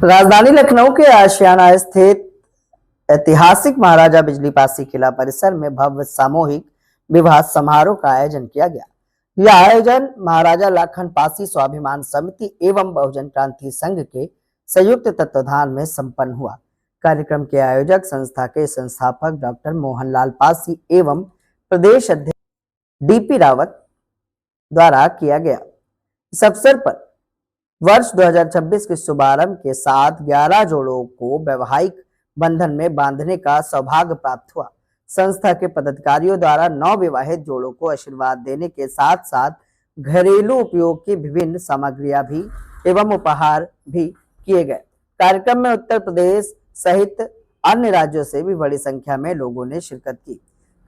राजधानी लखनऊ के आशियाना स्थित ऐतिहासिक महाराजा बिजली पासी किला परिसर में भव्य सामूहिक विवाह समारोह का आयोजन किया गया। यह आयोजन महाराजा लाखन पासी स्वाभिमान समिति एवं बहुजन क्रांति संघ के संयुक्त तत्वाधान में संपन्न हुआ। कार्यक्रम के आयोजक संस्था के संस्थापक डॉक्टर मोहनलाल पासी एवं प्रदेश अध्यक्ष डीपी रावत द्वारा किया गया। इस अवसर पर वर्ष 2026 के शुभारंभ के साथ 11 जोड़ों को वैवाहिक बंधन में बांधने का सौभाग्य प्राप्त हुआ। संस्था के पदाधिकारियों द्वारा नवविवाहित जोड़ों को आशीर्वाद देने के साथ साथ घरेलू उपयोग की विभिन्न सामग्रियां भी एवं उपहार भी किए गए। कार्यक्रम में उत्तर प्रदेश सहित अन्य राज्यों से भी बड़ी संख्या में लोगों ने शिरकत की।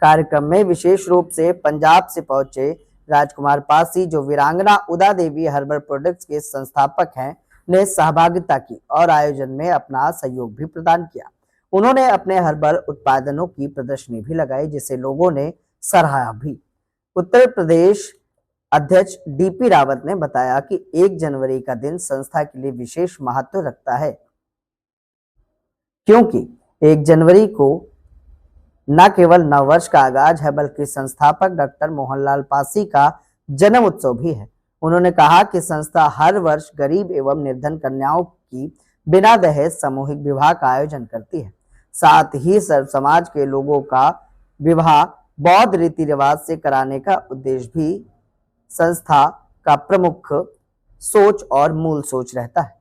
कार्यक्रम में विशेष रूप से पंजाब से पहुंचे राजकुमार पासी, जो वीरांगना उदा देवी हर्बल प्रोडक्ट्स के संस्थापक हैं, ने सहभागिता की और आयोजन में अपना सहयोग भी प्रदान किया। उन्होंने अपने हर्बल उत्पादनों की प्रदर्शनी भी लगाई, जिसे लोगों ने सराहा भी। उत्तर प्रदेश अध्यक्ष डीपी रावत ने बताया कि 1 जनवरी का दिन संस्था के लिए विशेष महत्व रखता है, क्योंकि 1 जनवरी को न केवल नववर्ष का आगाज है, बल्कि संस्थापक डॉक्टर मोहनलाल पासी का जन्म उत्सव भी है। उन्होंने कहा कि संस्था हर वर्ष गरीब एवं निर्धन कन्याओं की बिना दहेज सामूहिक विवाह का आयोजन करती है। साथ ही सर्व समाज के लोगों का विवाह बौद्ध रीति रिवाज से कराने का उद्देश्य भी संस्था का प्रमुख सोच और मूल सोच रहता है।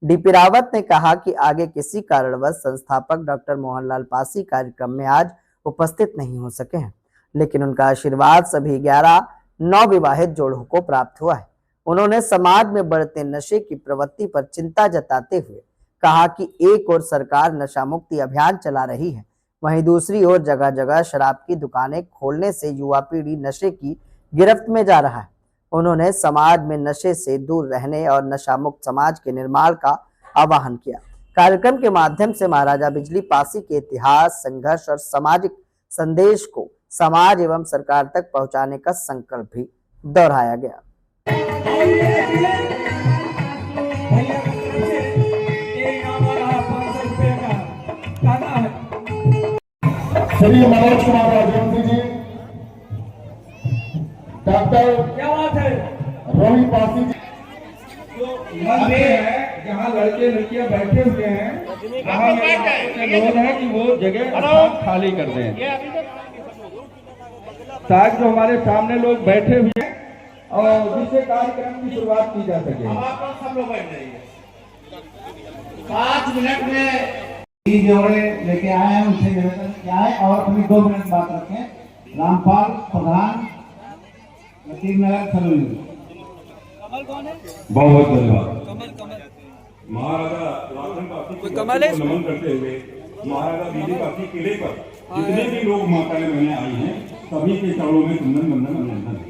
डीपी रावत ने कहा कि आगे किसी कारणवश संस्थापक डॉक्टर मोहनलाल पासी कार्यक्रम में आज उपस्थित नहीं हो सके हैं, लेकिन उनका आशीर्वाद सभी 11 नवविवाहित जोड़ों को प्राप्त हुआ है। उन्होंने समाज में बढ़ते नशे की प्रवृत्ति पर चिंता जताते हुए कहा कि एक ओर सरकार नशा मुक्ति अभियान चला रही है, वहीं दूसरी ओर जगह जगह शराब की दुकानें खोलने से युवा पीढ़ी नशे की गिरफ्त में जा रहा है। उन्होंने समाज में नशे से दूर रहने और नशा मुक्त समाज के निर्माण का आह्वान किया। कार्यक्रम के माध्यम से महाराजा बिजली पासी के इतिहास, संघर्ष और सामाजिक संदेश को समाज एवं सरकार तक पहुंचाने का संकल्प भी दोहराया गया। श्री मनोज कुमार राजवंशी जी, डॉक्टर क्या बात है रोही पासी जी, तो मंदिर है जहाँ लड़के लड़कियाँ बैठे हुए हैं, वहाँ अनुरोध है कि वो जगह खाली कर दें, ताकि जो हमारे सामने लोग बैठे हुए हैं और जिससे कार्यक्रम की शुरुआत की जा सके। आप सब लोग बैठ जाइए। 5 मिनट में जोड़े लेके आए हैं, उनसे निवेदन किया है और अभी 2 मिनट बात रखें। रामपाल प्रधान, लतीफ नगर सलूनी। बहुत धन्यवाद। महाराजा लाखन पासी को नमन करते हुए महाराजा बिजली पासी किले पर जितने भी लोग माता में रहने आई हैं, सभी के चरणों में कुंदन बंदन अभिनंदन है।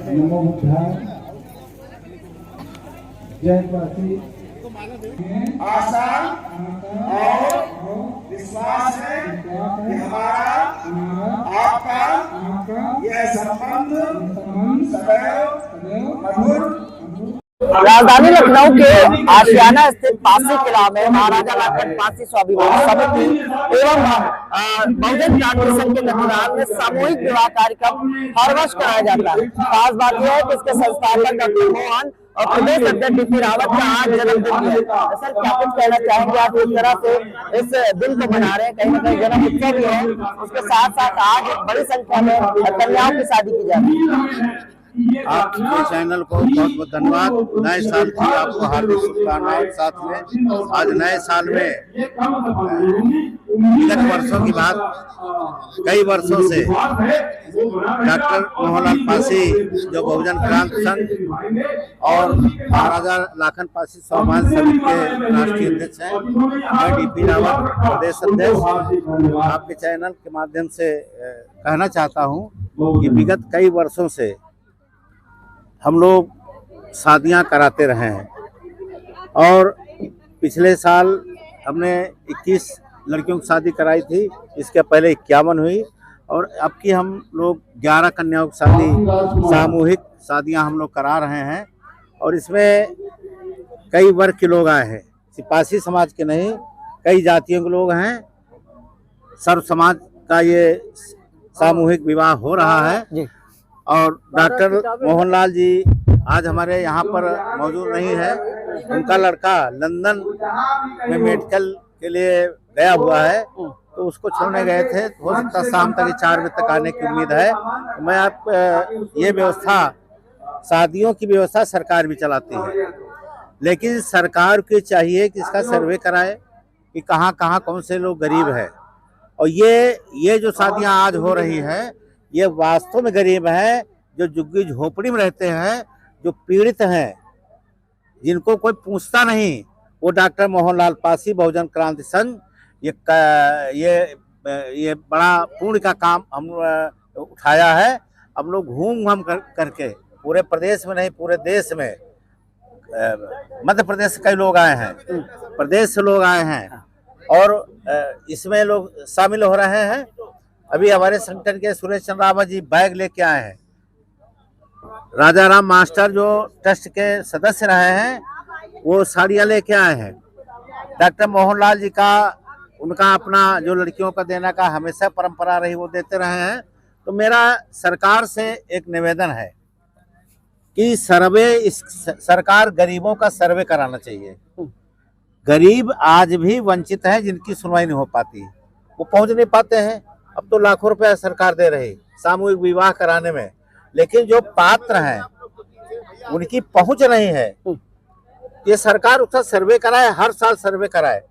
नमो बुद्धाय, जय पासी। आशा और विश्वास है कि हमारा आपका यह संबंध सदैव मधुर। राजधानी लखनऊ के आशियाना स्थित पासी किला में महाराजा लाखन पासी स्वाभिमान समिति एवं बहुजन क्रांति संघ के तत्वाधान में सामूहिक विवाह कार्यक्रम हर वर्ष कराया जाता है। खास बात यह है कि इसके संस्थापक डॉक्टर मोहन और प्रदेश अध्यक्ष डीपी रावत का आज जन्मदिन है। सर, क्या कुछ कहना चाहेंगे? आप इस तरह से इस दिन को मना रहे हैं, कहीं ना कहीं जन्म उत्सव भी है, उसके साथ साथ आज बड़ी संख्या में कन्याओं की शादी की जा रही है। आपके चैनल को बहुत बहुत धन्यवाद। नए साल की आपको हार्दिक शुभकामनाएं। साथ में आज नए साल में विगत वर्षों की बात, कई वर्षों से डॉक्टर मोहनलाल पासी जो बहुजन क्रांति संघ और महाराजा लाखन पासी स्वाभिमान समिति के राष्ट्रीय अध्यक्ष हैं, मैं डीपी रावत प्रदेश अध्यक्ष, आपके चैनल के माध्यम से कहना चाहता हूं कि विगत कई वर्षों से हम लोग शादियां कराते रहे हैं और पिछले साल हमने 21 लड़कियों की शादी कराई थी, इसके पहले 51 हुई और अब की हम लोग 11 कन्याओं की शादी सामूहिक शादियां हम लोग करा रहे हैं। और इसमें कई वर्ग के लोग आए हैं, सिपाही समाज के नहीं, कई जातियों के लोग हैं। सर्व समाज का ये सामूहिक विवाह हो रहा है। जी। और डॉक्टर मोहनलाल जी आज हमारे यहाँ पर मौजूद नहीं है। उनका लड़का लंदन में मेडिकल के लिए गया हुआ है, तो उसको छोड़ने गए थे। हो सकता शाम तक 4 बजे तक आने की उम्मीद है। तो मैं आप ये व्यवस्था, शादियों की व्यवस्था सरकार भी चलाती है, लेकिन सरकार को चाहिए कि इसका सर्वे कराए कि कहाँ कहाँ कौन से लोग गरीब है। और ये जो शादियां आज हो रही हैं, ये वास्तव में गरीब हैं, जो झुग्गी झोपड़ी में रहते हैं, जो पीड़ित हैं, जिनको कोई पूछता नहीं। वो डॉक्टर मोहनलाल पासी बहुजन क्रांति संघ ये बड़ा पुण्य का काम हम उठाया है। हम लोग घूम घाम करके पूरे प्रदेश में नहीं, पूरे देश में, मध्य प्रदेश से कई लोग आए हैं, प्रदेश से लोग आए हैं, और इसमें लोग शामिल हो रहे हैं। अभी हमारे संगठन के सुरेश चंद्र रावत जी बैग लेके आए हैं। राजा राम मास्टर जो ट्रस्ट के सदस्य रहे हैं, वो साड़ियाँ लेके आए हैं। डॉक्टर मोहनलाल जी का, उनका अपना जो लड़कियों का देने का हमेशा परंपरा रही, वो देते रहे हैं। तो मेरा सरकार से एक निवेदन है कि सरकार गरीबों का सर्वे कराना चाहिए। गरीब आज भी वंचित हैं, जिनकी सुनवाई नहीं हो पाती, वो पहुंच नहीं पाते हैं। अब तो लाखों रुपया सरकार दे रही सामूहिक विवाह कराने में, लेकिन जो पात्र हैं उनकी पहुंच नहीं है। ये सरकार उसका सर्वे कराए, हर साल सर्वे कराए,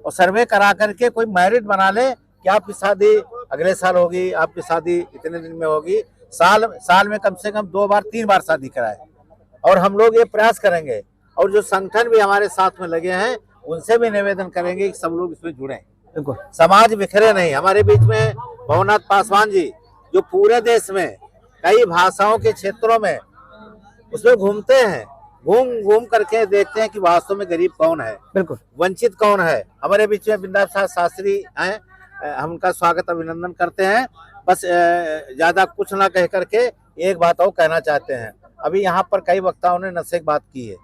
और सर्वे करा करके कोई मेरिट बना ले कि आपकी शादी अगले साल होगी, आपकी शादी इतने दिन में होगी। साल में कम से कम 2 बार 3 बार शादी कराए। और हम लोग ये प्रयास करेंगे, और जो संगठन भी हमारे साथ में लगे हैं, उनसे भी निवेदन करेंगे कि सब लोग इसमें जुड़ें। समाज बिखरे नहीं। हमारे बीच में भवनाथ पासवान जी, जो पूरे देश में कई भाषाओं के क्षेत्रों में उसमें घूमते हैं, घूम करके देखते हैं कि वास्तव में गरीब कौन है, बिल्कुल वंचित कौन है। हमारे बीच में बिंदा प्रसाद शास्त्री हैं, हम उनका स्वागत अभिनंदन करते हैं। बस ज्यादा कुछ ना कह करके एक बात और कहना चाहते हैं। अभी यहाँ पर कई वक्ताओं ने नशे की बात की है।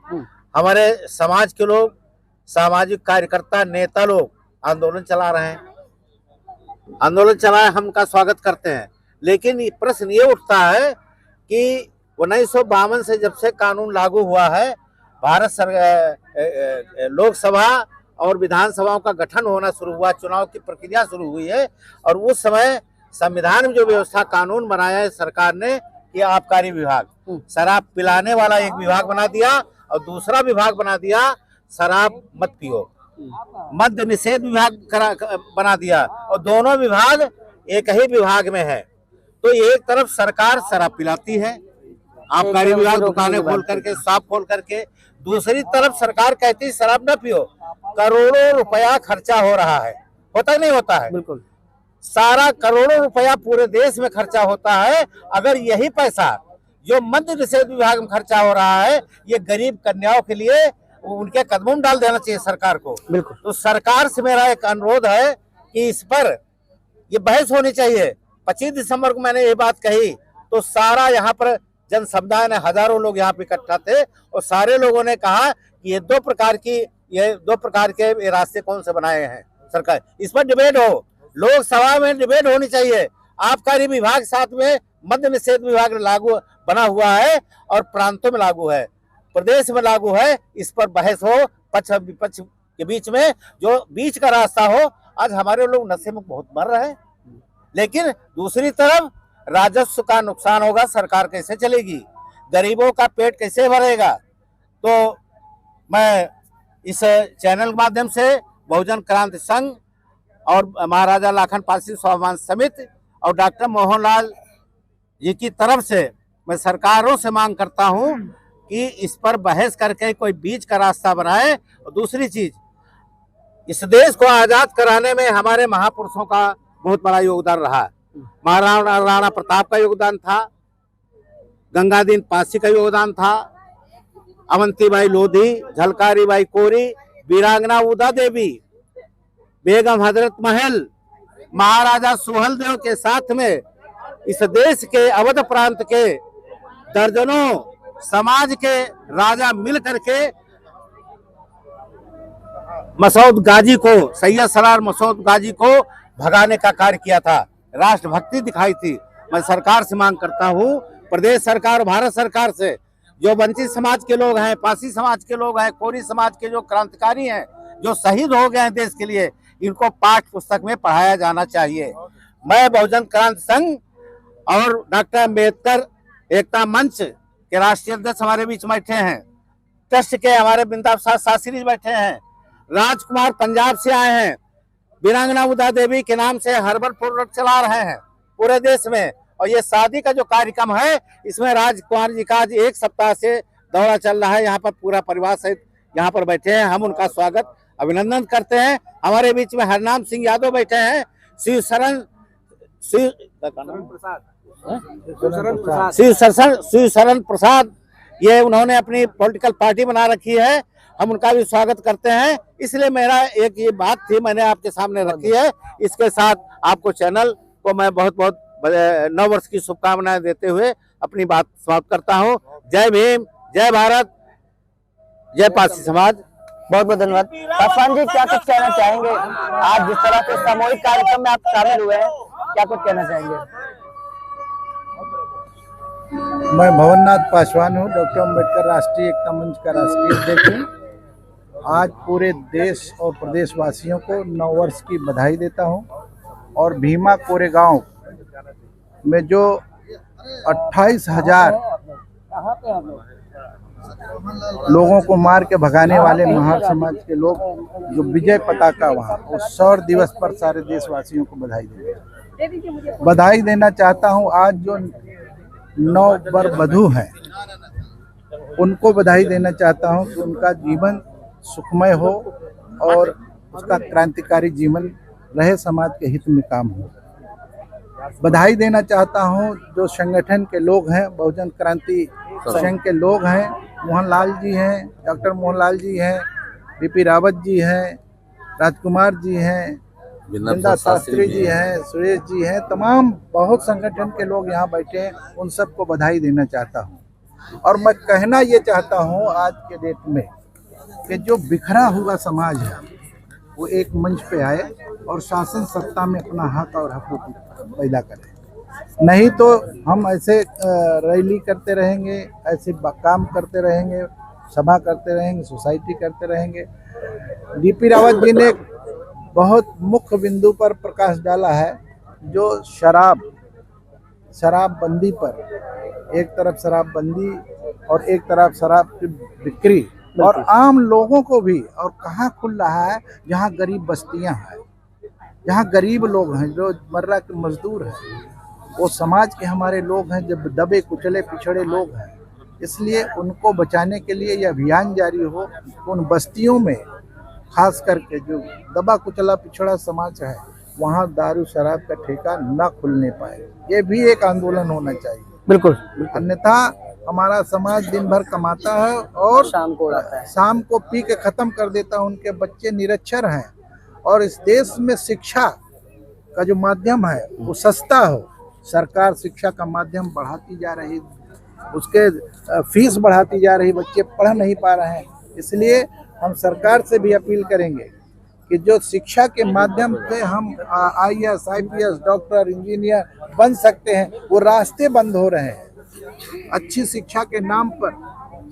हमारे समाज के लोग, सामाजिक कार्यकर्ता, नेता लोग आंदोलन चला रहे हैं, आंदोलन चलाए, हम उनका स्वागत करते हैं। लेकिन प्रश्न ये उठता है कि 1952 से जब से कानून लागू हुआ है, भारत सरकार, लोकसभा और विधानसभाओं का गठन होना शुरू हुआ, चुनाव की प्रक्रिया शुरू हुई है, और उस समय संविधान में जो व्यवस्था कानून बनाया है सरकार ने कि आबकारी विभाग, शराब पिलाने वाला एक विभाग बना दिया, और दूसरा विभाग बना दिया शराब मत पियो, मद्य निषेध विभाग बना दिया, और दोनों विभाग एक ही विभाग में है। तो एक तरफ सरकार शराब पिलाती है, आबकारी विभाग दुकानें खोल करके, शॉप खोल करके, दूसरी तरफ सरकार कहती है शराब न पियो। करोड़ों रुपया खर्चा हो रहा है, होता नहीं होता है? बिल्कुल, सारा करोड़ों रुपया पूरे देश में खर्चा होता है। अगर यही पैसा जो मद्य निषेध विभाग में खर्चा हो रहा है, ये गरीब कन्याओं के लिए उनके कदमों में डाल देना चाहिए सरकार को। बिल्कुल। तो सरकार से मेरा एक अनुरोध है कि इस पर ये बहस होनी चाहिए। 25 दिसंबर को मैंने ये बात कही, तो सारा यहाँ पर जन समुदाय ने, हजारों लोग यहाँ पे इकट्ठा थे, और सारे लोगों ने कहा कि ये दो प्रकार के रास्ते कौन से बनाए हैं सरकार, इस पर डिबेट हो, लोकसभा में डिबेट होनी चाहिए। आबकारी विभाग साथ में मद्य निषेध विभाग लागू बना हुआ है, और प्रांतों में लागू है, प्रदेश में लागू है। इस पर बहस हो, पक्ष विपक्ष के बीच में, जो बीच का रास्ता हो। आज हमारे लोग नशे में बहुत मर रहे हैं, लेकिन दूसरी तरफ राजस्व का नुकसान होगा, सरकार कैसे चलेगी, गरीबों का पेट कैसे भरेगा। तो मैं इस चैनल के माध्यम से बहुजन क्रांति संघ और महाराजा लाखन पासी स्वाभिमान समिति और डॉक्टर मोहनलाल जी की तरफ से मैं सरकारों से मांग करता हूं कि इस पर बहस करके कोई बीच का रास्ता बनाए। और दूसरी चीज, इस देश को आजाद कराने में हमारे महापुरुषों का बहुत बड़ा योगदान रहा। महाराणा राणा प्रताप का योगदान था, गंगादीन पासी का योगदान था, अवंतीबाई लोधी, झलकारी बाई कोरी, वीरांगना उदा देवी, बेगम हजरत महल, महाराजा सुहेलदेव के साथ में इस देश के अवध प्रांत के दर्जनों समाज के राजा मिल करके मसूद गाजी को, सैयद सरार मसूद गाजी को भगाने का कार्य किया था। राष्ट्रभक्ति दिखाई थी। मैं सरकार से मांग करता हूँ, प्रदेश सरकार, भारत सरकार से, जो वंचित समाज के लोग हैं, पासी समाज के लोग हैं, कोरी समाज के जो क्रांतिकारी हैं, जो शहीद हो गए हैं देश के लिए, इनको पाठ्य पुस्तक में पढ़ाया जाना चाहिए। मैं बहुजन क्रांति संघ और डॉक्टर अम्बेडकर एकता मंच के राष्ट्रीय अध्यक्ष हमारे बीच बैठे हैं, ट्रस्ट के हमारे बिंदा प्रसाद शास्त्री बैठे हैं, राजकुमार पंजाब से आए हैं, वीरांगना उदा देवी के नाम से हर्बल प्रोडक्ट चला रहे हैं पूरे देश में। और ये शादी का जो कार्यक्रम है, इसमें राजकुमार जी का आज 1 सप्ताह से दौरा चल रहा है। यहाँ पर पूरा परिवार सहित यहाँ पर बैठे हैं। हम उनका स्वागत अभिनंदन करते हैं। हमारे बीच में हरनाम सिंह यादव बैठे हैं, शिव शरण प्रसाद, ये उन्होंने अपनी पॉलिटिकल पार्टी बना रखी है। हम उनका भी स्वागत करते हैं। इसलिए मेरा एक ये बात थी, मैंने आपके सामने रखी है। इसके साथ आपको चैनल को मैं बहुत बहुत नव वर्ष की शुभकामनाएं देते हुए अपनी बात समाप्त करता हूं। जय भीम, जय भारत, जय पासी समाज। बहुत बहुत धन्यवाद। पासवान जी, क्या कुछ कहना चाहेंगे? आज जिस तरह के सामूहिक कार्यक्रम में आप शामिल हुए हैं, क्या कुछ कहना चाहेंगे? मैं भवननाथ पासवान हूँ, डॉक्टर अम्बेडकर राष्ट्रीय एकता मंच का राष्ट्रीय अध्यक्ष हूँ। आज पूरे देश और प्रदेशवासियों को नव वर्ष की बधाई देता हूँ। और भीमा कोरेगांव में जो 28,000 लोगों को मार के भगाने वाले महार समाज के लोग, जो विजय पताका वहाँ, उस 100 दिवस पर सारे देशवासियों को बधाई देना चाहता हूँ। आज जो नव वधू हैं, उनको बधाई देना चाहता हूँ कि उनका जीवन सुखमय हो और उसका क्रांतिकारी जीवन रहे, समाज के हित में काम हो। बधाई देना चाहता हूँ जो संगठन के लोग हैं, बहुजन क्रांति संघ के लोग हैं, मोहनलाल जी हैं, डॉक्टर मोहनलाल जी हैं, बीपी रावत जी हैं, राजकुमार जी हैं, बिंदा शास्त्री जी हैं, सुरेश जी हैं, तमाम बहुत संगठन के लोग यहाँ बैठे हैं। उन सबको बधाई देना चाहता हूँ। और मैं कहना ये चाहता हूँ आज के डेट में कि जो बिखरा हुआ समाज है, वो एक मंच पे आए और शासन सत्ता में अपना हक और हकूक पैदा करें। नहीं तो हम ऐसे रैली करते रहेंगे, ऐसे काम करते रहेंगे, सभा करते रहेंगे, सोसाइटी करते रहेंगे। डीपी रावत जी ने बहुत मुख्य बिंदु पर प्रकाश डाला है, जो शराबबंदी पर, एक तरफ शराबबंदी और एक तरफ शराब की बिक्री, और आम लोगों को भी, और कहाँ खुल रहा है, जहाँ गरीब बस्तियां हैं, जहाँ गरीब लोग हैं, जो मर्रा के मजदूर हैं, वो समाज के हमारे लोग हैं, जब दबे कुचले पिछड़े लोग हैं। इसलिए उनको बचाने के लिए यह अभियान जारी हो, उन बस्तियों में खास करके जो दबा कुचला पिछड़ा समाज है, वहाँ दारू शराब का ठेका न खुलने पाए। ये भी एक आंदोलन होना चाहिए। बिल्कुल। अन्यथा हमारा समाज दिन भर कमाता है और शाम को उड़ाता है, शाम को पी के खत्म कर देता है। उनके बच्चे निरक्षर हैं, और इस देश में शिक्षा का जो माध्यम है वो सस्ता हो। सरकार शिक्षा का माध्यम बढ़ाती जा रही, उसके फीस बढ़ाती जा रही, बच्चे पढ़ नहीं पा रहे हैं। इसलिए हम सरकार से भी अपील करेंगे कि जो शिक्षा के माध्यम से हम IAS, IPS, डॉक्टर, इंजीनियर बन सकते हैं, वो रास्ते बंद हो रहे हैं। अच्छी शिक्षा के नाम पर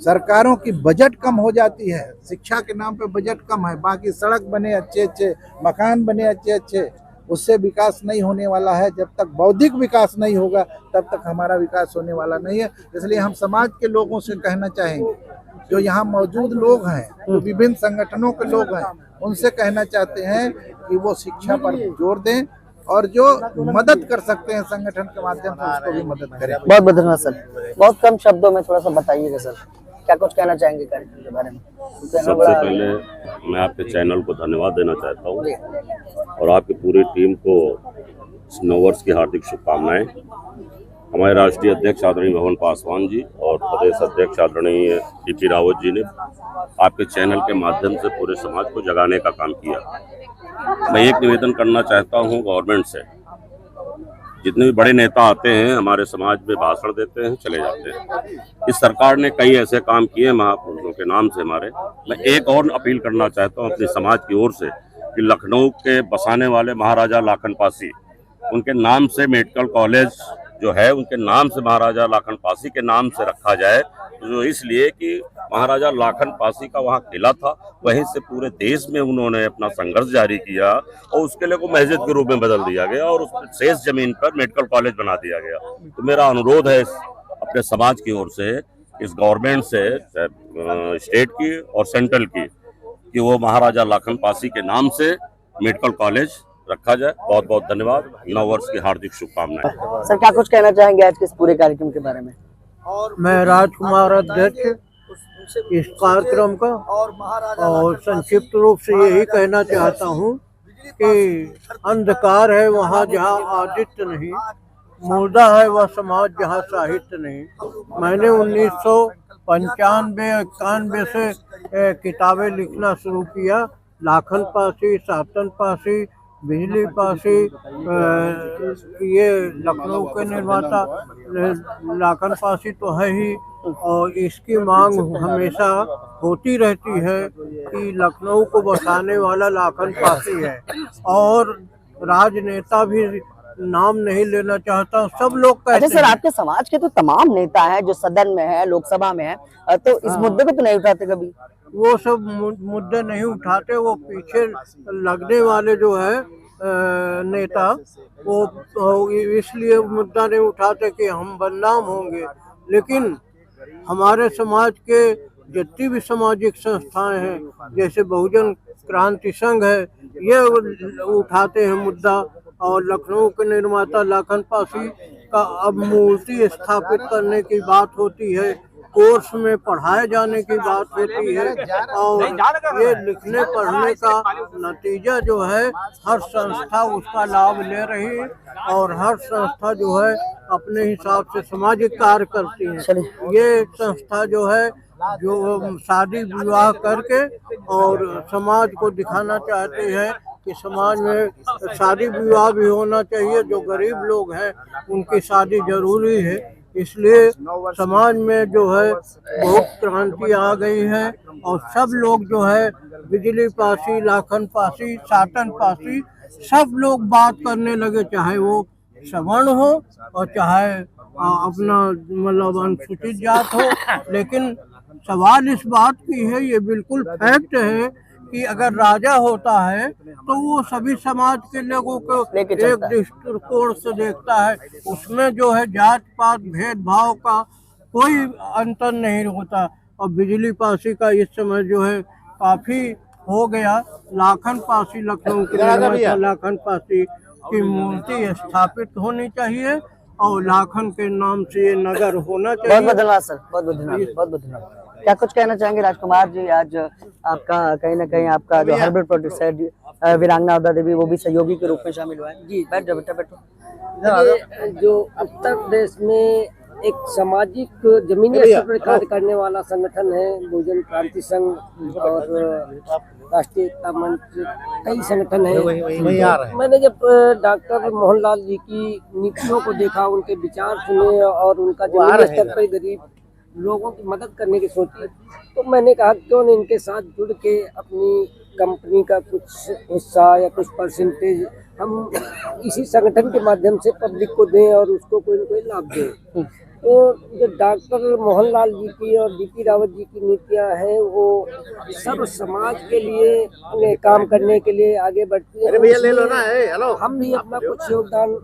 सरकारों की बजट कम हो जाती है। शिक्षा के नाम पे बजट कम है, बाकी सड़क बने अच्छे, मकान बने अच्छे, उससे विकास नहीं होने वाला है। जब तक बौद्धिक विकास नहीं होगा, तब तक हमारा विकास होने वाला नहीं है। इसलिए हम समाज के लोगों से कहना चाहेंगे, जो यहाँ मौजूद लोग हैं, जो विभिन्न संगठनों के लोग हैं, उनसे कहना चाहते हैं कि वो शिक्षा पर जोर दें, और जो मदद कर सकते हैं संगठन के माध्यम से, उसको भी मदद करें। बहुत बहुत धन्यवाद सर। बहुत कम शब्दों में थोड़ा सा बताइएगा सर, क्या कुछ कहना चाहेंगे कार्यक्रम के बारे में? सबसे पहले मैं आपके चैनल को धन्यवाद देना चाहता हूं, और आपकी पूरी टीम को नववर्ष की हार्दिक शुभकामनाएं। हमारे राष्ट्रीय अध्यक्ष आदरणीय भवन पासवान जी और प्रदेश अध्यक्ष आदरणीय डीपी रावत जी ने आपके चैनल के माध्यम से पूरे समाज को जगाने का काम किया। मैं एक निवेदन करना चाहता हूँ गवर्नमेंट से। जितने भी बड़े नेता आते हैं हमारे समाज में भाषण देते हैं, चले जाते हैं। इस सरकार ने कई ऐसे काम किए महापुरुषों के नाम से हमारे। मैं एक और अपील करना चाहता हूँ अपने समाज की ओर से कि लखनऊ के बसाने वाले महाराजा लाखन पासी, उनके नाम से मेडिकल कॉलेज जो है उनके नाम से महाराजा लाखन पासी के नाम से रखा जाए। जो इसलिए कि महाराजा लाखन पासी का वहाँ किला था, वहीं से पूरे देश में उन्होंने अपना संघर्ष जारी किया और उसके लिए को मस्जिद के रूप में बदल दिया गया और उस शेष जमीन पर मेडिकल कॉलेज बना दिया गया। तो मेरा अनुरोध है अपने समाज की ओर से, इस गवर्नमेंट से, स्टेट की और सेंट्रल की, कि वो महाराजा लाखन पासी के नाम से मेडिकल कॉलेज रखा जाए। बहुत बहुत धन्यवाद। नव वर्ष की हार्दिक शुभकामनाएं। सर क्या कुछ कहना चाहेंगे आज के इस पूरे कार्यक्रम के बारे में? मैं राजकुमार अध्यक्ष इस कार्यक्रम का और संक्षिप्त रूप से यही कहना चाहता हूँ कि अंधकार है वहाँ जहाँ आदित्य नहीं, मुर्दा है वह समाज जहाँ साहित्य नहीं। मैंने 1995-91 से किताबें लिखना शुरू किया। लाखन पासी, सातन पासी, बिजली पासी, ये लखनऊ के निर्माता लाखन पासी तो है ही, और इसकी मांग हमेशा होती रहती है कि लखनऊ को बसाने वाला लाखन पासी है। और राजनेता भी नाम नहीं लेना चाहता, सब लोग कहते अच्छा सर, आपके समाज के तो तमाम नेता हैं जो सदन में है, लोकसभा में है, तो इस मुद्दे को तो नहीं उठाते कभी? वो सब मुद्दे नहीं उठाते। वो पीछे लगने वाले जो है नेता, वो इसलिए मुद्दा नहीं उठाते कि हम बदनाम होंगे। लेकिन हमारे समाज के जितनी भी सामाजिक संस्थाएं हैं, जैसे बहुजन क्रांति संघ है, ये उठाते हैं मुद्दा। और लखनऊ के निर्माता लाखन पासी का अब मूर्ति स्थापित करने की बात होती है, कोर्स में पढ़ाए जाने की बात होती है, और ये लिखने पढ़ने का नतीजा जो है हर संस्था उसका लाभ ले रही है और हर संस्था जो है अपने हिसाब से सामाजिक कार्य करती है। ये संस्था जो है जो शादी विवाह करके और समाज को दिखाना चाहते हैं कि समाज में शादी विवाह भी होना चाहिए, जो गरीब लोग हैं उनकी शादी जरूरी है। इसलिए समाज में जो है बहुत क्रांति आ गई है और सब लोग जो है बिजली पासी, लाखन पासी, सातन पासी, सब लोग बात करने लगे, चाहे वो सवर्ण हो और चाहे अपना मतलब अनुसूचित जात हो। लेकिन सवाल इस बात की है, ये बिल्कुल फैक्ट है कि अगर राजा होता है तो वो सभी समाज के लोगों को एक दृष्टिकोण से देखता है। उसमें जो है जात पात भेदभाव का कोई अंतर नहीं होता। और बिजली पासी का इस समय जो है काफी हो गया। लाखन पासी, लखनऊ के लाखन पासी की मूर्ति स्थापित होनी चाहिए और लाखन के नाम से ये नगर होना चाहिए। बहुत बहुत धन्यवाद सर, बहुत बहुत धन्यवाद, बहुत बहुत धन्यवाद। क्या कुछ कहना चाहेंगे राजकुमार जी? आज आपका कहीं ना कहीं आपका जो हर्बल प्रोडक्ट है वीरांगना उदा देवी, वो भी सहयोगी के रूप में शामिल हुआ है। जी बैठ जाओ बेटा, बैठो। जो उत्तर प्रदेश में एक सामाजिक जमीनी स्तर पर कार्य करने वाला संगठन है बहुजन क्रांति संघ और राष्ट्रीय एकता मंच, कई संगठन है। मैंने जब डॉक्टर मोहनलाल जी की नीतियों को देखा, उनके विचार सुने और उनका जमीनी स्तर पर गरीब लोगों की मदद करने की सोची, तो मैंने कहा क्यों न इनके साथ जुड़ के अपनी कंपनी का कुछ हिस्सा या कुछ परसेंटेज हम इसी संगठन के माध्यम से पब्लिक को दें और उसको कोई न कोई लाभ दें। तो जो डॉक्टर मोहनलाल जी की और डीपी रावत जी की नीतियां हैं, वो सब समाज के लिए काम करने के लिए आगे बढ़ती है। हम भी अपना कुछ योगदान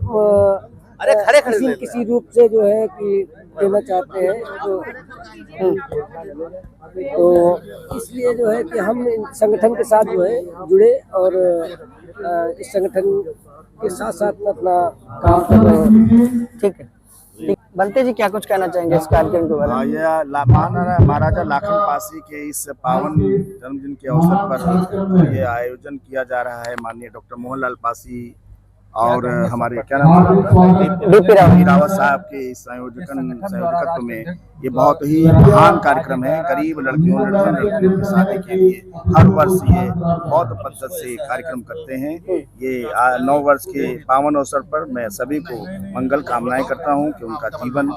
किसी न किसी रूप से जो है कि देना चाहते हैं। तो इसलिए जो है कि हम संगठन के साथ जो है जुड़े और इस संगठन के साथ साथ अपना काम कर रहे हैं। ठीक है, बनते जी क्या कुछ कहना चाहेंगे इस कार्यक्रम के बारे में? महाराजा लाखन पासी के इस पावन जन्मदिन के अवसर पर ये आयोजन किया जा रहा है। माननीय डॉक्टर मोहनलाल पासी और हमारे क्या नाम है डीपी रावत साहब के संयोजकत्व में ये बहुत ही महान कार्यक्रम है। गरीब लड़कियों लड़कियों की शादी के लिए हर वर्ष ये बहुत पद्धति से कार्यक्रम करते हैं। ये 9 वर्ष के पावन अवसर पर मैं सभी को मंगल कामनाएं करता हूं कि उनका जीवन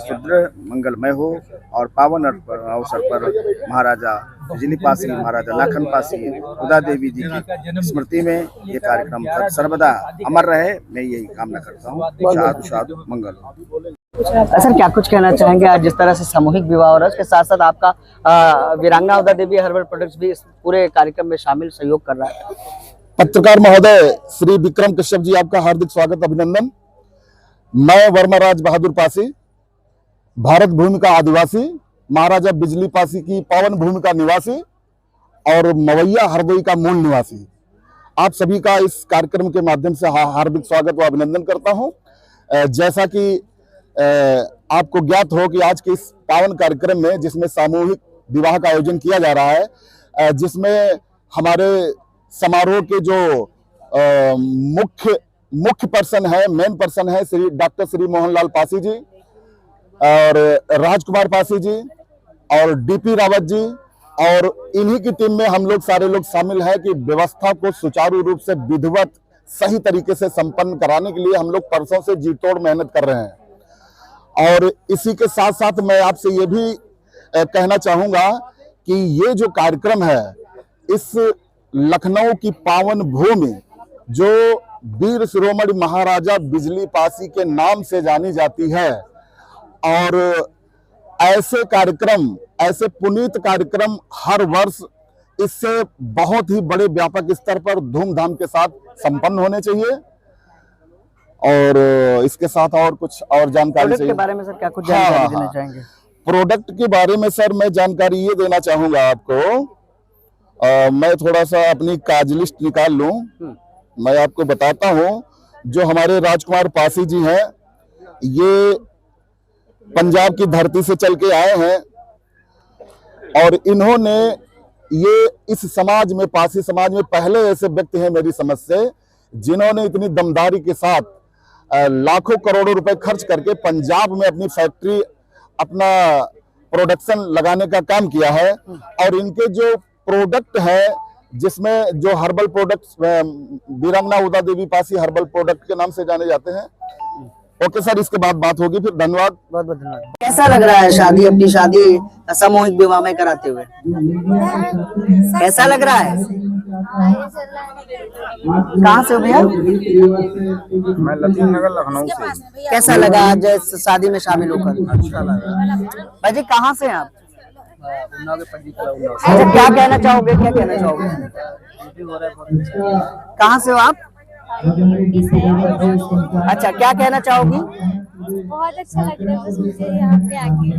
सुदृढ़ मंगलमय हो और पावन अवसर पर महाराजा बिजली पासी महाराजा लाखन पासी उदा देवी जी की स्मृति में ये कार्यक्रम सर्वदा अमर रहे। मैं यही कामना करता हूँ। साधु साधु मंगल। सर क्या कुछ कहना चाहेंगे आज जिस तरह से सामूहिक विवाह हो रहा है, उसके साथ साथ आपका वीरांगना उदा देवी हर्बल प्रोडक्ट्स भी इस पूरे कार्यक्रम में शामिल सहयोग कर रहा है। पत्रकार महोदय श्री विक्रम कश्यप जी, आपका हार्दिक स्वागत अभिनंदन। मैं वर्मा राज बहादुर पासी, भारत भूमि का आदिवासी, महाराजा बिजली पासी की पावन भूमि का निवासी और मवैया हरदोई का मूल निवासी, आप सभी का इस कार्यक्रम के माध्यम से हार्दिक स्वागत व अभिनंदन करता हूं। जैसा कि आपको ज्ञात हो कि आज के इस पावन कार्यक्रम में जिसमें सामूहिक विवाह का आयोजन किया जा रहा है, जिसमें हमारे समारोह के जो मुख्य पर्सन है, मेन पर्सन है श्री डॉक्टर श्री मोहनलाल पासी जी और राजकुमार पासी जी और डीपी रावत जी, और इन्हीं की टीम में हम लोग सारे लोग शामिल है कि व्यवस्था को सुचारू रूप से विधिवत सही तरीके से संपन्न कराने के लिए हम लोग परसों से जी तोड़ मेहनत कर रहे हैं। और इसी के साथ साथ मैं आपसे ये भी कहना चाहूंगा कि ये जो कार्यक्रम है, इस लखनऊ की पावन भूमि जो वीर शिरोमणि महाराजा बिजली पासी के नाम से जानी जाती है, और ऐसे कार्यक्रम, ऐसे पुनीत कार्यक्रम हर वर्ष इससे बहुत ही बड़े व्यापक स्तर पर धूमधाम के साथ संपन्न होने चाहिए। और इसके साथ और कुछ और जानकारी के बारे में सर क्या कुछ जानकारी देना चाहेंगे? प्रोडक्ट के बारे में सर मैं जानकारी ये देना चाहूंगा आपको। मैं थोड़ा सा अपनी काज लिस्ट निकाल लूं, मैं आपको बताता हूं। जो हमारे राजकुमार पासी जी हैं, ये पंजाब की धरती से चल के आए हैं और इन्होंने ये इस समाज में, पासी समाज में पहले ऐसे व्यक्ति हैं मेरी समझ से, जिन्होंने इतनी दमदारी के साथ लाखों करोड़ों रुपए खर्च करके पंजाब में अपनी फैक्ट्री, अपना प्रोडक्शन लगाने का काम किया है। और इनके जो प्रोडक्ट है, जिसमें जो हर्बल प्रोडक्ट्स वीरांगना उदा देवी पासी हर्बल प्रोडक्ट के नाम से जाने जाते हैं। ओके सर, इसके बाद बात होगी फिर। धन्यवाद, बहुत बहुत धन्यवाद। कैसा लग रहा है शादी, अपनी शादी सामूहिक विवाह में कराते हुए? कैसा लग रहा है? कहाँ से हो भैया? मैं लतीफ नगर लखनऊ से। कैसा लगा आज शादी में शामिल होकर? अच्छा लगा। भाई जी कहाँ से हैं आप? अच्छा, क्या कहना चाहोगे, क्या कहना चाहोगे? कहाँ से हो आप? अच्छा, क्या कहना चाहोगी? बहुत अच्छा लग रहा है बस मुझे यहाँ पे आके।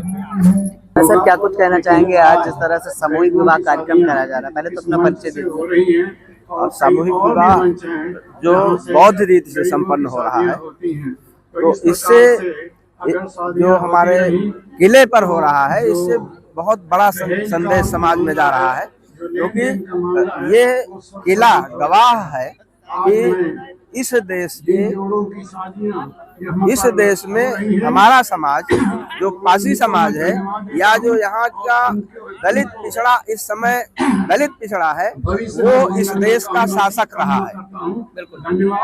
सर क्या कुछ कहना चाहेंगे आज जिस तरह से सामूहिक विवाह कार्यक्रम कराया जा रहा है? पहले तो अपना परिचय दीजिए। और सामूहिक विवाह जो बौद्ध रीति से संपन्न हो रहा है, तो इससे जो हमारे किले पर हो रहा है, इससे बहुत बड़ा संदेश समाज में जा रहा है। क्योंकि ये किला गवाह है कि इस देश में हमारा समाज जो पासी समाज है, या जो यहाँ का दलित पिछड़ा, इस समय दलित पिछड़ा है, वो इस देश का शासक रहा है।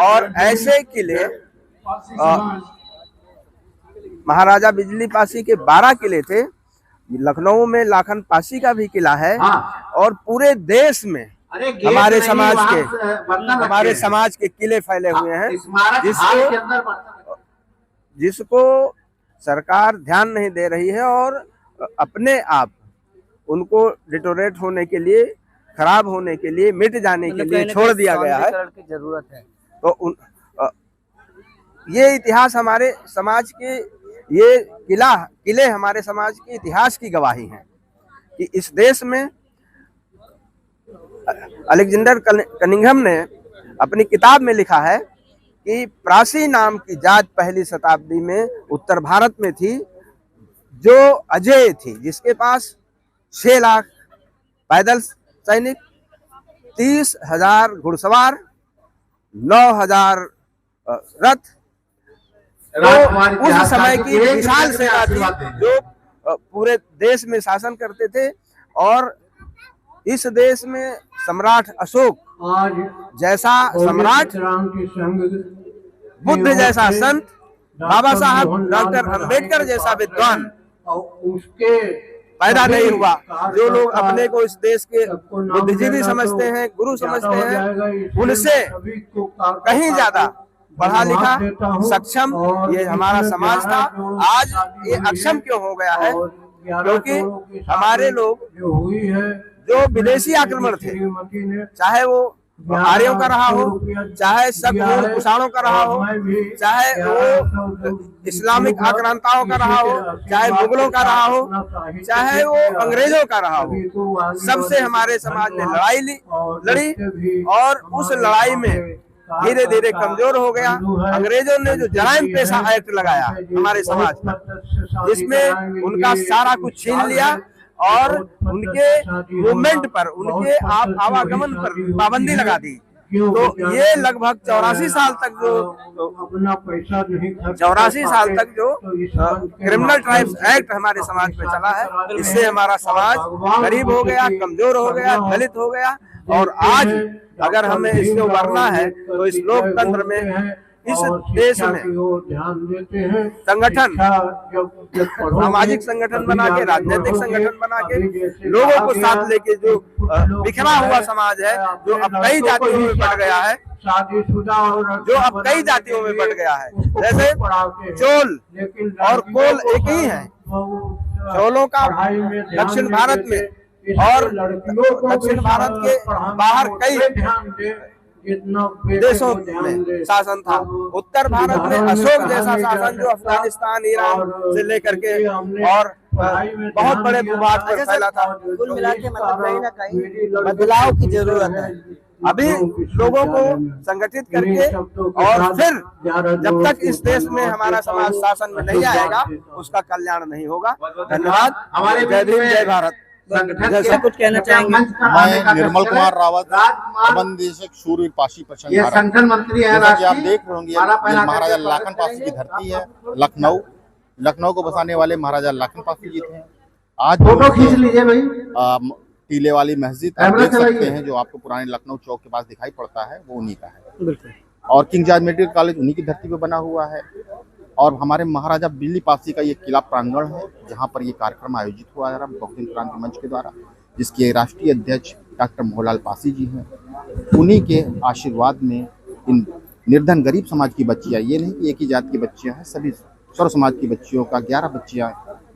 और ऐसे किले महाराजा बिजली पासी के 12 किले थे। लखनऊ में लाखन पासी का भी किला है। और पूरे देश में हमारे समाज के किले फैले हुए हैं, जिसको सरकार ध्यान नहीं दे रही है और अपने आप उनको डिटोरेट होने के लिए, खराब होने के लिए, मिट जाने के लिए छोड़ दिया गया है। जरूरत है तो ये इतिहास हमारे समाज के, ये किले हमारे समाज के इतिहास की गवाही हैं कि इस देश में अलेक्जेंडर कनिंघम ने अपनी किताब में लिखा है कि प्रासी नाम की जात पहली शताब्दी में उत्तर भारत में थी, जो अजेय थी, जिसके पास 6 लाख पैदल सैनिक, 30,000 घुड़सवार, 9,000 रथ तो उस समय की विशाल सेना थी जो पूरे देश में शासन करते थे। और इस देश में सम्राट अशोक जैसा सम्राट, बुद्ध जैसा संत, बाबा साहब डॉक्टर अंबेडकर जैसा विद्वान पैदा नहीं हुआ। जो लोग अपने को इस देश के बुद्धिजीवी समझते हैं, गुरु समझते हैं, उनसे कहीं ज्यादा पढ़ा लिखा सक्षम ये हमारा समाज था। आज ये अक्षम क्यों हो गया है? क्योंकि हमारे लोग जो विदेशी आक्रमण थे, चाहे वो आर्यों का रहा हो, चाहे शक कुषाणों का रहा हो, चाहे वो इस्लामिक आक्रांताओं का रहा हो, चाहे मुगलों का रहा हो, चाहे वो अंग्रेजों का रहा हो, सबसे हमारे समाज ने लड़ी और उस लड़ाई में धीरे धीरे कमजोर हो गया। अंग्रेजों ने जो जराइम पेशा एक्ट लगाया हमारे समाज पर, जिसमें उनका सारा कुछ छीन लिया और उनके मूवमेंट पर, उनके आवागमन पर पाबंदी लगा दी। तो ये लगभग 84 साल तक जो क्रिमिनल ट्राइब्स एक्ट हमारे समाज में चला है, इससे हमारा समाज गरीब हो गया, कमजोर हो गया, दलित हो गया। और आज अगर हमें इससे उबरना है तो इस लोकतंत्र में, इस देश में संगठन, सामाजिक संगठन बना के, राजनीतिक संगठन बना के, लोगों को साथ लेके, जो बिखरा हुआ समाज है, जो अब कई जातियों में बढ़ गया है, जैसे चोल और कोल एक ही है। चोलों का दक्षिण भारत में और दक्षिण भारत के बाहर कई देशों में शासन था। उत्तर भारत में अशोक जैसा शासन जो अफगानिस्तान, ईरान से लेकर के और बहुत बड़े भूभाग पर फैला था। कुल मिला के मतलब कहीं ना कहीं बदलाव की जरूरत है। अभी लोगों को संगठित करके और फिर जब तक इस देश में हमारा समाज शासन में नहीं आएगा, उसका कल्याण नहीं होगा। धन्यवाद। जय भीम, जय भारत। जैसा कुछ कहना चाहेंगे? मैं निर्मल कुमार रावत, प्रबंध निदेशक शूरवीर पासी प्रचंड भारत। संगठन मंत्री है। जैसा कि आप देख रहे होंगे, ये महाराजा लाखन पासी की धरती है। लखनऊ को बसाने वाले महाराजा लाखन पासी जी थे। आज फोटो खींच लीजिए भाई। टीले वाली मस्जिद आप देख सकते हैं, जो आपको पुराने लखनऊ चौक के पास दिखाई पड़ता है, वो उन्हीं का है। और किंग जॉर्ज मेडिकल कॉलेज उन्हीं की धरती पे बना हुआ है। और हमारे महाराजा बिजली पासी का ये किला प्रांगण है, जहाँ पर ये कार्यक्रम आयोजित हुआ जा रहा है बहुजन क्रांति मंच के द्वारा, जिसके राष्ट्रीय अध्यक्ष डॉक्टर मोहनलाल पासी जी हैं। उन्हीं के आशीर्वाद में इन निर्धन गरीब समाज की बच्चियाँ, ये नहीं कि एक ही जात की बच्चियाँ हैं, सभी सर्व समाज की बच्चियों का 11 बच्चियाँ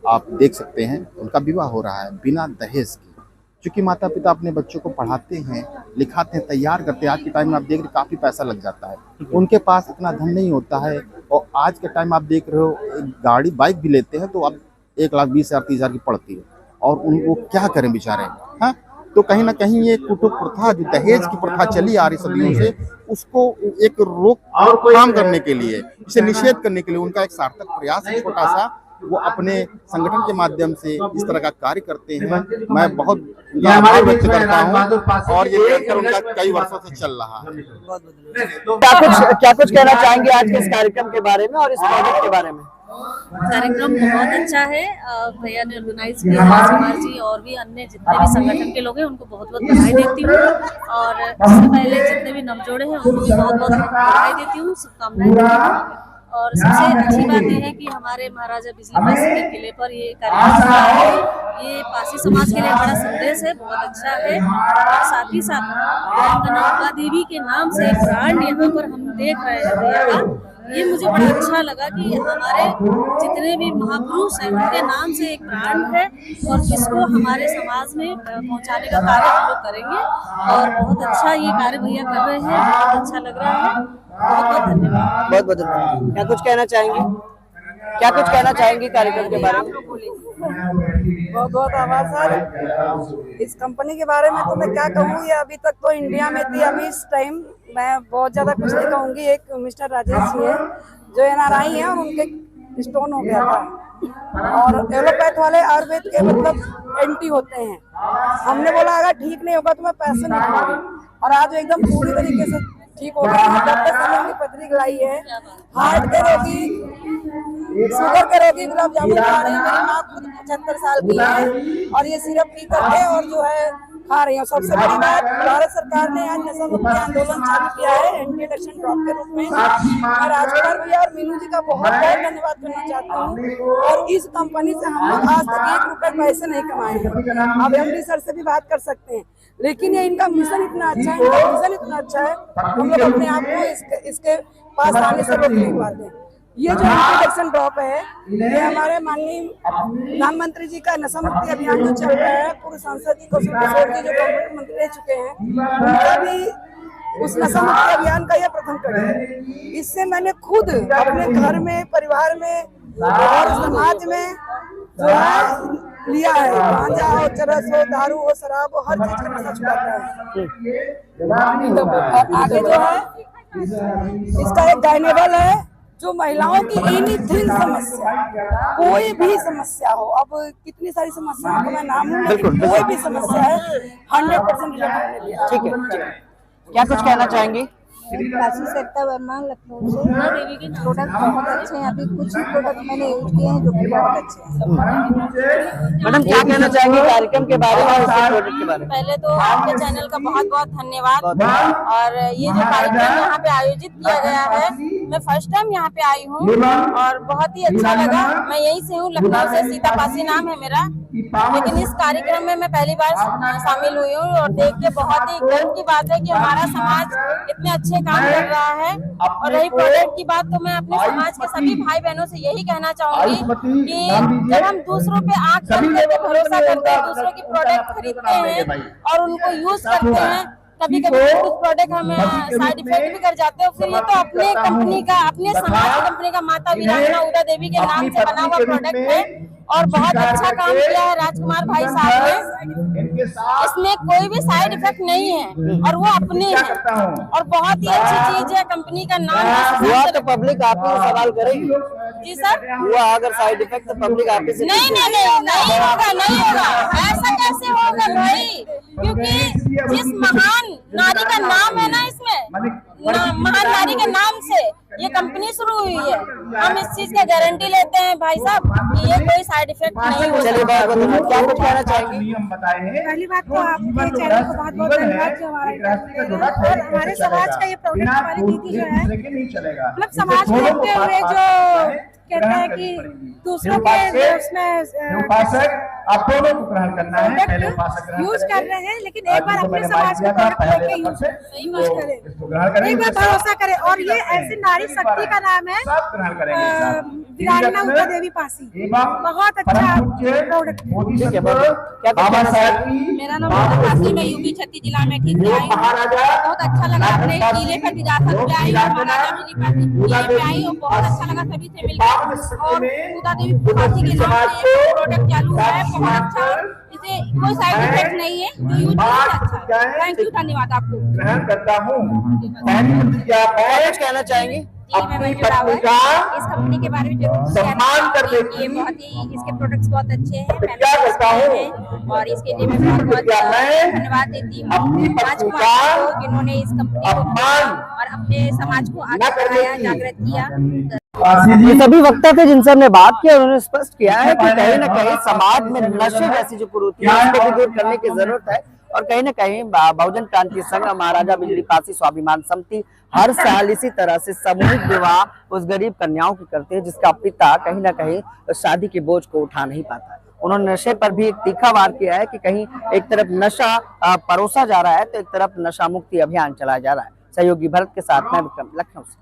आप देख सकते हैं, उनका विवाह हो रहा है बिना दहेज के। क्योंकि माता पिता अपने बच्चों को पढ़ाते हैं, लिखाते हैं, तैयार करते हैं। आज के टाइम में आप देख रहे काफ़ी पैसा लग जाता है, उनके पास इतना धन नहीं होता है। और आज के टाइम आप देख रहे हो, एक गाड़ी बाइक भी लेते हैं तो अब 1,20,000 30,000 की पड़ती है, और उनको क्या करें बेचारे। हाँ, तो कहीं ना कहीं ये कुटुंब प्रथा, जो दहेज की प्रथा चली आ रही सदियों से, उसको एक रोकथाम करने के लिए, इसे निषेध करने के लिए उनका एक सार्थक प्रयास है, छोटा सा, वो अपने संगठन के माध्यम से इस तरह का कार्य करते हैं। मैं बहुत आभार व्यक्त करता हूँ, और ये कार्यक्रम उनका कई वर्षों से चल रहा है। क्या कुछ कहना चाहेंगे आज के इस कार्यक्रम के बारे में और इस प्रोजेक्ट के बारे में? कार्यक्रम बहुत अच्छा है। भैया ने ऑर्गेनाइज किया, राजकुमार जी और भी अन्य जितने भी संगठन के लोग हैं उनको बहुत बहुत बधाई देती हूँ। और इससे पहले जितने भी नवजोड़े हैं उनको भी बहुत बहुत बधाई देती हूँ, शुभकामनाएं देती हूँ। और सबसे अच्छी बात यह है कि हमारे महाराजा बिजली पासी के किले पर ये कार्यक्रम, ये पासी समाज के लिए बड़ा संदेश है, बहुत अच्छा है। और साथ ही साथ कनौका देवी के नाम से एक ब्रांड यहाँ पर हम देख रहे हैं भैया का, ये मुझे बड़ा अच्छा लगा कि हमारे जितने भी महापुरुष हैं उनके नाम से एक ब्रांड है, और जिसको हमारे समाज में पहुंचाने का कार्य हम लोग करेंगे। और बहुत अच्छा ये कार्य भैया कर रहे हैं, बहुत अच्छा लग रहा है। बहुत बहुत धन्यवाद। बहुत बहुत धन्यवाद। क्या कुछ कहना चाहेंगे? क्या कुछ कहना चाहेंगे कार्यक्रम के बारे में? बहुत बहुत आभार सर। इस कंपनी के बारे में तो मैं क्या कहूँ, ये अभी तक तो इंडिया में थी, अभी इस टाइम मैं बहुत ज़्यादा कुछ नहीं कहूँगी। एक मिस्टर राजेश जी है जो NRI हैं, और उनके स्टोन हो गया था, और एलोपैथ वाले आयुर्वेद के मतलब एंटी होते हैं। हमने बोला अगर ठीक नहीं होगा तो मैं पैसे नहीं दूंगी, और आज एकदम पूरी तरीके से ठीक हो गए हैं। डॉक्टर साहब ने पत्री लाई है, हार्ट के रोगी, शुगर के रोगी गुलाब जामुन खा रहे हैं। मेरी माँ खुद 75 साल की है और ये सिरप पी करके और जो है खा रही है। सबसे बड़ी बात, भारत सरकार ने आज नशा मुक्ति आंदोलन चालू किया है एंटी एडिक्शन ड्रॉप के रूप में। मैं राजकुमार भैया और मीनू जी का बहुत बहुत धन्यवाद करना चाहता हूँ। और इस कंपनी से हम लोग आज तक 1 रुपए पैसे नहीं कमाए हैं। अब एमडी सर से भी बात कर सकते हैं, लेकिन ये इनका मिशन इतना अच्छा है, इनका विजन इतना अच्छा है, हम लोग अपने आप को इसके पास आने से रोक नहीं पाते। ये जो एडिक्शन ड्रॉप है, ये हमारे माननीय प्रधानमंत्री जी का नशा मुक्ति अभियान जो चल रहा है, पूर्व सांसद जी कौशल किशोर जी जो कैबिनेट मंत्री रह चुके हैं, उनका भी उस नशा मुक्ति अभियान का यह प्रथम कदम है। इससे मैंने खुद अपने घर में, परिवार में और समाज में जो है लिया है। गांजा हो, चरस हो, दारू हो, शराब हो, हर चीज का नशा छुड़ाता है। और आगे जो है इसका एक गाइनेबल है जो महिलाओं की एनीथिंग समस्या, कोई भी समस्या हो, अब कितनी सारी समस्याओं को मैं नाम लूं, कोई भी समस्या है 100% रिजल्ट हमने लिया। ठीक है, क्या कुछ कहना चाहेंगी? काशी सरिता वर्मा, लखनऊ से। प्रोडक्ट बहुत अच्छे हैं, अभी कुछ ही प्रोडक्ट मैंने यूज किए हैं जो कि बहुत अच्छे हैं। मैडम क्या कहना चाहेंगे कार्यक्रम के बारे में, प्रोडक्ट के बारे में? पहले तो आपके चैनल का बहुत बहुत धन्यवाद। और ये जो कार्यक्रम यहाँ पे आयोजित किया गया है, मैं फर्स्ट टाइम यहाँ पे आई हूँ और बहुत ही अच्छा लगा। मैं यहीं से हूँ, लखनऊ से, सीता पासी नाम है मेरा। लेकिन इस कार्यक्रम में मैं पहली बार शामिल हुई हूँ और देख के बहुत ही गर्व की बात है कि हमारा समाज इतने अच्छे काम कर रहा है। और रही प्रोडक्ट की बात, तो मैं अपने समाज के सभी भाई बहनों से यही कहना चाहूंगी कि जब हम दूसरों पे आंख बंद करके भरोसा करते हैं, दूसरों की प्रोडक्ट खरीदते हैं और उनको यूज करते हैं, कभी कभी कुछ प्रोडक्ट हमें साइड इफेक्ट भी कर जाते हैं। फिर ये तो अपने कंपनी का, अपने समाज की कंपनी का माता वीरांगना उदा देवी के नाम से बना हुआ प्रोडक्ट है और बहुत अच्छा काम किया है राजकुमार भाई साहब ने। इसमें कोई भी साइड इफेक्ट नहीं है और वो अपने हैं और बहुत ही अच्छी चीज है। कंपनी का नाम हुआ तो पब्लिक आप ही सवाल करेगी। जी सर, हुआ अगर साइड इफेक्ट तो पब्लिक आप ही से नहीं होगा, नहीं होगा। ऐसा कैसे होगा भाई, क्योंकि जिस महान नारी का नाम है ना, इसमें महान नारी के नाम से ये कंपनी शुरू हुई है। हम इस चीज का गारंटी लेते हैं भाई साहब कि ये कोई साइड इफेक्ट नहीं होगा। चलिए क्या कुछ कहना चाहेंगी? पहली बात तो आपके चैनल को बहुत बहुत धन्यवाद जो हमारे हमारे समाज का ये प्रोडक्ट हमारी दीदी जो है, मतलब समाज को देखते हुए जो कहते हैं कि दूसरों के उसमें आप दोनों को ग्रहण करना है, पहले यूज कर रहे हैं, लेकिन एक बार अपने समाज को प्रोडक्ट लेके यूज करें, एक बार भरोसा करें। और ये ऐसी नारी शक्ति का नाम है वीरांगना उदा देवी पासी, बहुत अच्छा प्रोडक्ट है। मेरा नाम उदा पासी, मैं यूपी छत्तीस जिला में ठीक से आई हूँ। बहुत अच्छा लगा, अपने किले पे विरासत पे आई हूँ, महाराजा बिजली पासी किले पे आई हूँ, बहुत अच्छा लगा सभी से मिलकर। और उदा देवी पासी के नाम से प्रोडक्ट चालू है, बहुत अच्छा, इसे कोई साइड इफेक्ट नहीं है, जो यूज अच्छा है। थैंक यू, धन्यवाद आपको। ग्रहण करता हूँ। कुछ कहना चाहेंगे? मैं जुड़ा हुआ है इस कंपनी के बारे में जरूर सम्मान करने की ये बहुत ही, इसके प्रोडक्ट्स बहुत अच्छे हैं, मैंने और इसके लिए मैं बहुत बहुत धन्यवाद देती हूँ राजकुमार को, जिन्होंने इस कंपनी को और अपने समाज को आगे बढ़ाया, जागृत किया। ये सभी वक्ता थे जिनसे हमने बात की, उन्होंने स्पष्ट किया है कि कहीं न कहीं समाज में नशे जैसी जो कुरीति है उसको भी दूर करने की जरूरत है। और कहीं न कहीं बहुजन क्रांति संघ, महाराजा बिजली पासी स्वाभिमान समिति हर साल इसी तरह से सामूहिक विवाह उस गरीब कन्याओं की करते हैं जिसका पिता कहीं न कहीं शादी के बोझ को उठा नहीं पाता है। उन्होंने नशे पर भी एक तीखा वार किया है कि कहीं एक तरफ नशा परोसा जा रहा है तो एक तरफ नशा मुक्ति अभियान चलाया जा रहा है। सहयोगी भरत के साथ मैं विक्रम, लखनऊ से।